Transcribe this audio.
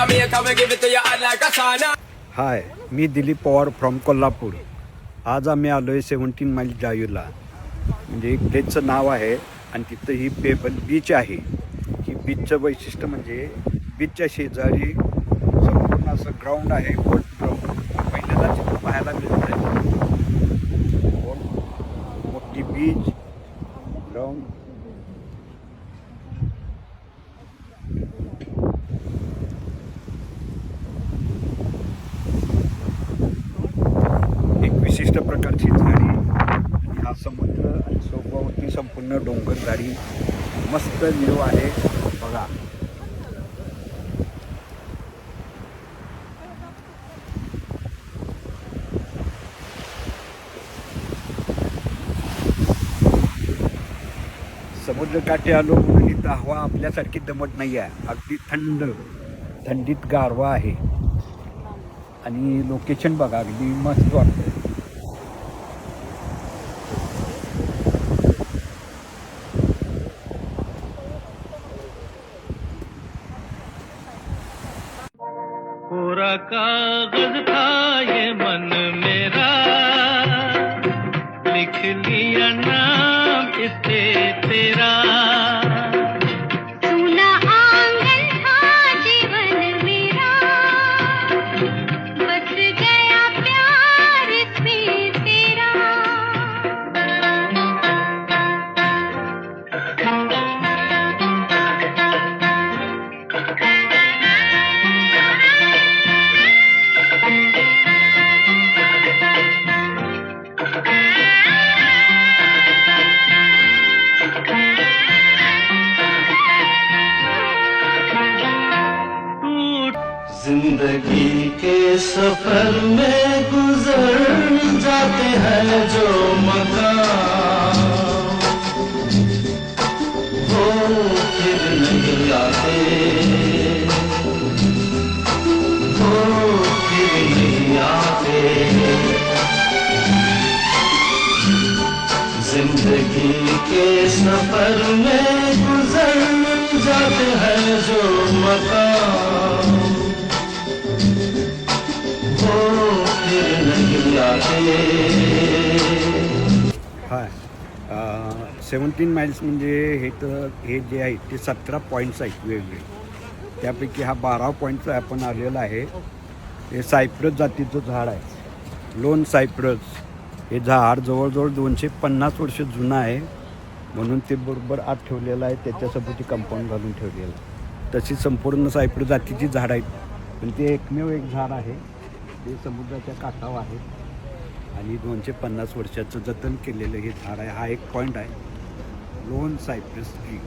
Jamaica, we give it to you hot like a sauna. High, me Dilip Pawar from Kolhapur. आज आम्ही आलो आहे 17 mile ड्राईव्हला. म्हणजे एक प्लेसचं नाव आहे आणि तिथं ही पेबल बीच आहे. ही बीचचं वैशिष्ट्य म्हणजे बीचच्या शेजारी संपूर्ण असं ग्राउंड आहे, गोल्फ ग्राउंड. पहिल्यांदा तिथं पाहायला मिळत आहे. मोठी बीच ग्राउंड. विशिष्ट प्रकारची झाडी आणि हा समुद्र आणि सोबतची संपूर्ण डोंगर झाडी मस्त व्ह्यू आहे बघा. समुद्रकाठी आलो म्हणून इथं हवा आपल्यासारखी दमट नाही आहे. अगदी थंडीत गारवा आहे आणि लोकेशन बघा अगदी मस्त वाटतं. कोरा कागज था ये मन मेरा, लिख लिया नाम इसे तेरा. सुना आंगन था जीवन मेरा, बस गया प्यार इसमें तेरा. जिंदगी के सफर में गुजर जाते हैं जो मकाम, वो फिर नहीं आते, वो फिर नहीं आते. जिंदगी के सफर में गुजर जाते हैं जो मकाम, हाय, 17 माइल्स म्हणजे हे जे आहे ते 17 पॉईंट्स आहेत वेगवेगळे. त्यापैकी हा 12 पॉईंटचा आपण आलेला आहे. हे सायप्रस जातीचं झाड आहे, लोन सायप्रस. हे झाड जवळजवळ 250 वर्ष जुनं आहे म्हणून ते बरोबर आत ठेवलेलं आहे. त्याच्यासोबत कंपाऊंड घालून ठेवलेलं आहे. तशी संपूर्ण सायप्रस जातीची झाड आहेत, पण ते एकमेव एक झाड आहे. ते समुद्राच्या काठावर आहे आणि 250 वर्षाचं जतन केलेलं हे झाड आहे. हा एक पॉईंट आहे, लोन सायप्रस ट्री.